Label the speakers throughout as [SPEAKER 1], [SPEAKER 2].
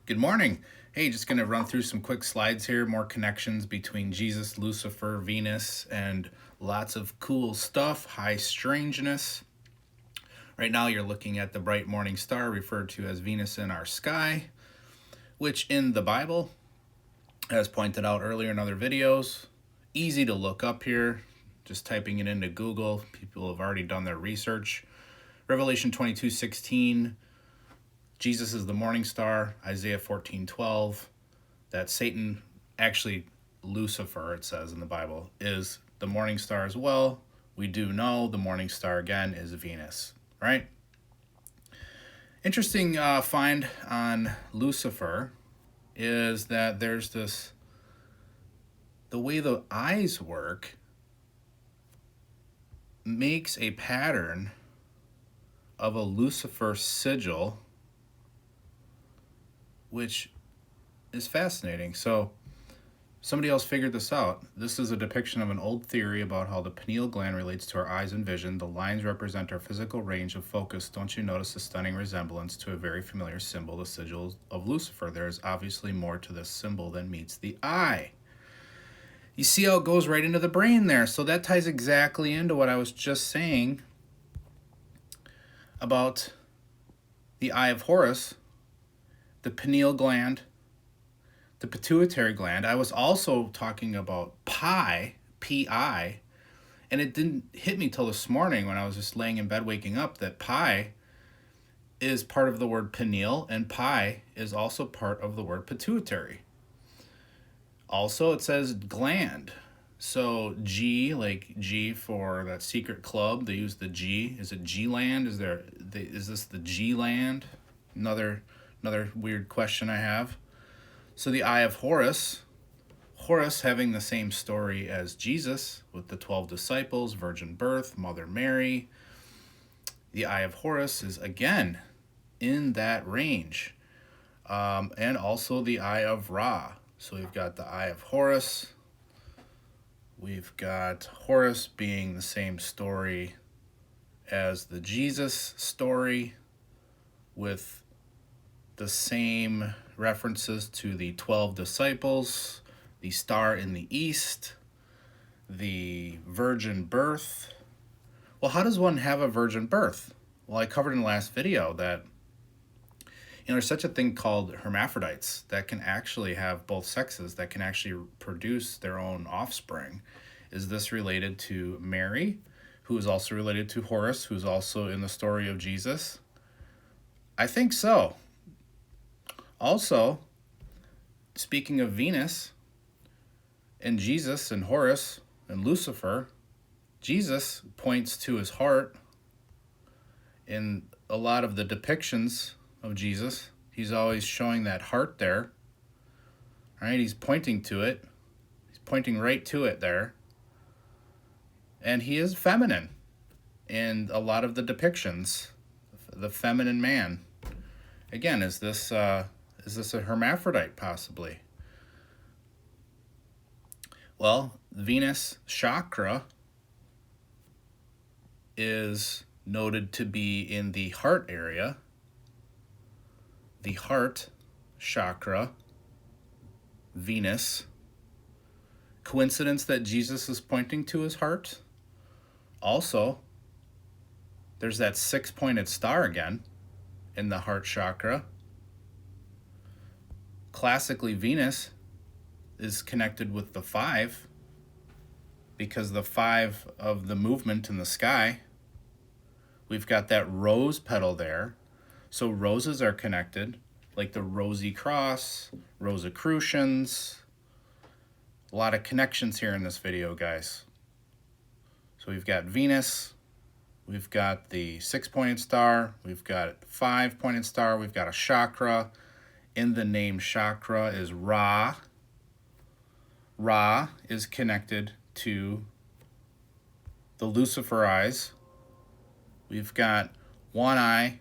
[SPEAKER 1] Good morning. Hey, just going to run through some quick slides here, more connections between Jesus, Lucifer, Venus, and lots of cool stuff, high strangeness. Right now, you're looking at the bright morning star referred to as Venus in our sky, which in the Bible, as pointed out earlier in other videos, easy to look up here. Just typing it into Google, people have already done their research. Revelation 22:16. Jesus is the morning star, Isaiah 14:12, that Satan, actually Lucifer, it says in the Bible, is the morning star as well. We do know the morning star again is Venus, right? Interesting find on Lucifer is that there's this, the way the eyes work makes a pattern of a Lucifer sigil, which is fascinating. So somebody else figured this out. This is a depiction of an old theory about how the pineal gland relates to our eyes and vision. The lines represent our physical range of focus. Don't you notice the stunning resemblance to a very familiar symbol, the sigil of Lucifer? There is obviously more to this symbol than meets the eye. You see how it goes right into the brain there. So that ties exactly into what I was just saying about the eye of Horus, the pineal gland, the pituitary gland. I was also talking about pi, P-I, and it didn't hit me till this morning when I was just laying in bed waking up that pi is part of the word pineal, and pi is also part of the word pituitary. Also, it says gland. So G, like G for that secret club, they use the G. Is it G-land? Is this the G-land? Another weird question I have. So the eye of Horus having the same story as Jesus with the 12 disciples, virgin birth, Mother Mary. The eye of Horus is again in that range. And also the eye of Ra. So we've got the eye of Horus. We've got Horus being the same story as the Jesus story, with the same references to the 12 disciples, the star in the east, the virgin birth. Well, how does one have a virgin birth? Well, I covered in the last video that there's such a thing called hermaphrodites that can actually have both sexes, that can actually produce their own offspring. Is this related to Mary, who is also related to Horus, who's also in the story of Jesus? I think so. Also, speaking of Venus and Jesus and Horus and Lucifer, Jesus points to his heart in a lot of the depictions of Jesus. He's always showing that heart there, right? He's pointing to it. He's pointing right to it there. And he is feminine in a lot of the depictions, the feminine man. Again, is this a hermaphrodite possibly? Well, Venus chakra is noted to be in the heart area. The heart chakra, Venus. Coincidence that Jesus is pointing to his heart? Also, there's that 6-pointed star again in the heart chakra. Classically, Venus is connected with the 5 because the 5 of the movement in the sky. We've got that rose petal there. So roses are connected, like the Rosy Cross, Rosicrucians. A lot of connections here in this video, guys. So we've got Venus, we've got the 6-pointed star, we've got 5-pointed star, we've got a chakra. In the name chakra is Ra. Ra is connected to the Lucifer eyes. We've got one eye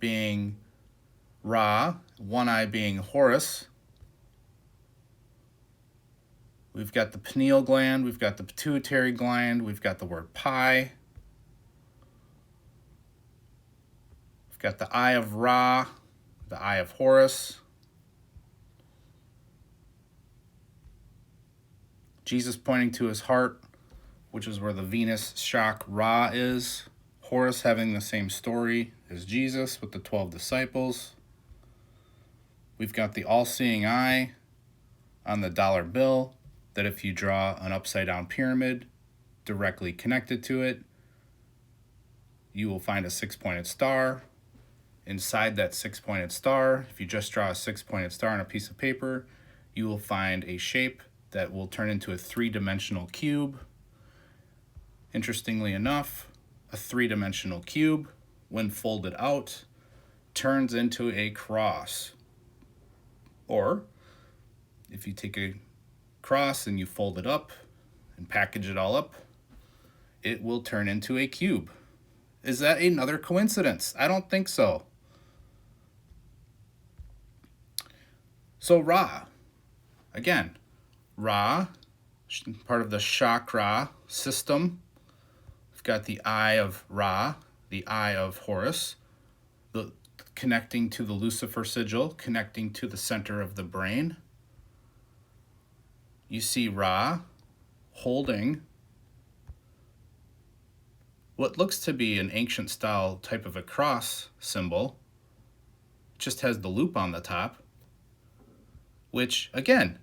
[SPEAKER 1] being Ra, one eye being Horus. We've got the pineal gland, we've got the pituitary gland, we've got the word pi. We've got the eye of Ra, the eye of Horus. Jesus pointing to his heart, which is where the Venus shock Ra is. Horus having the same story as Jesus with the 12 disciples. We've got the all-seeing eye on the dollar bill, that if you draw an upside-down pyramid directly connected to it, you will find a six-pointed star. Inside that six-pointed star, if you just draw a six-pointed star on a piece of paper, you will find a shape that will turn into a three-dimensional cube. Interestingly enough, a three-dimensional cube, when folded out, turns into a cross. Or, if you take a cross and you fold it up and package it all up, it will turn into a cube. Is that another coincidence? I don't think so. So Ra, again, Ra, part of the chakra system. We've got the eye of Ra, the eye of Horus, the connecting to the Lucifer sigil, connecting to the center of the brain. You see Ra holding what looks to be an ancient style type of a cross symbol. It just has the loop on the top, which, again,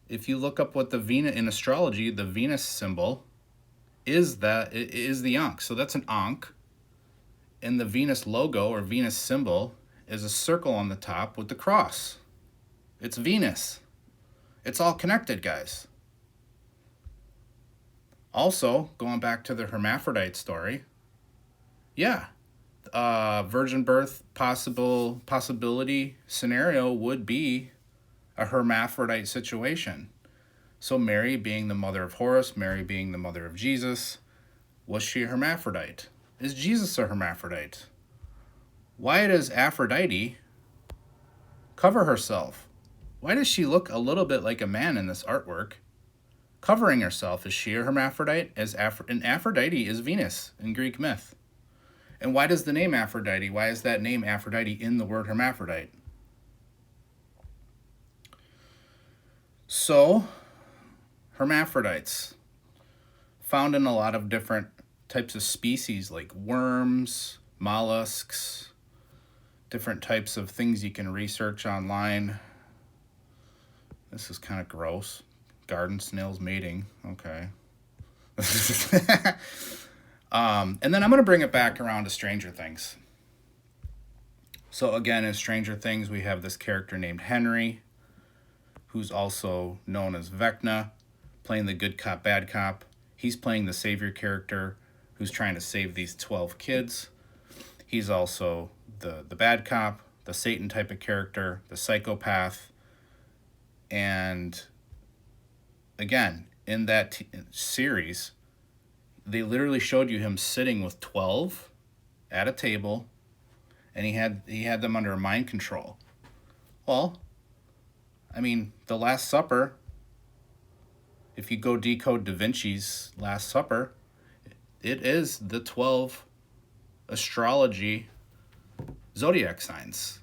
[SPEAKER 1] if you look up what the Venus in astrology, the Venus symbol is the Ankh. So that's an Ankh. And the Venus logo or Venus symbol is a circle on the top with the cross. It's Venus. It's all connected, guys. Also, going back to the hermaphrodite story, yeah, virgin birth possibility scenario would be a hermaphrodite situation. So Mary being the mother of Horus, Mary being the mother of Jesus, was she a hermaphrodite? Is Jesus a hermaphrodite? Why does Aphrodite cover herself? Why does she look a little bit like a man in this artwork? Covering herself, is she a hermaphrodite? And Aphrodite is Venus in Greek myth. And why does the name Aphrodite, why is that name Aphrodite in the word hermaphrodite? So, hermaphrodites, found in a lot of different types of species like worms, mollusks, different types of things you can research online. This is kind of gross. Garden snails mating. Okay. And then I'm going to bring it back around to Stranger Things. So again, in Stranger Things, we have this character named Henry, who's also known as Vecna, playing the good cop, bad cop. He's playing the savior character who's trying to save these 12 kids. He's also the bad cop, the Satan type of character, the psychopath. And again, in that series, they literally showed you him sitting with 12 at a table, and he had them under mind control. Well, I mean, the Last Supper, if you go decode Da Vinci's Last Supper, it is the 12 astrology zodiac signs,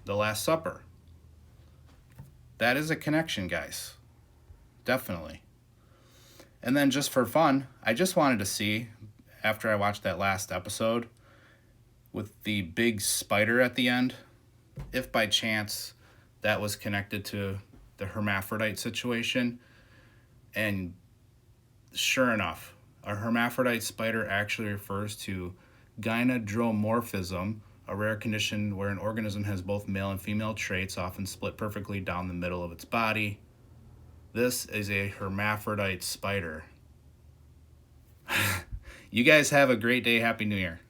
[SPEAKER 1] the Last Supper. That is a connection, guys. Definitely. And then just for fun, I just wanted to see, after I watched that last episode with the big spider at the end, if by chance that was connected to the hermaphrodite situation. And sure enough, a hermaphrodite spider actually refers to gynandromorphism, a rare condition where an organism has both male and female traits, often split perfectly down the middle of its body. This is a hermaphrodite spider. You guys have a great day. Happy New Year.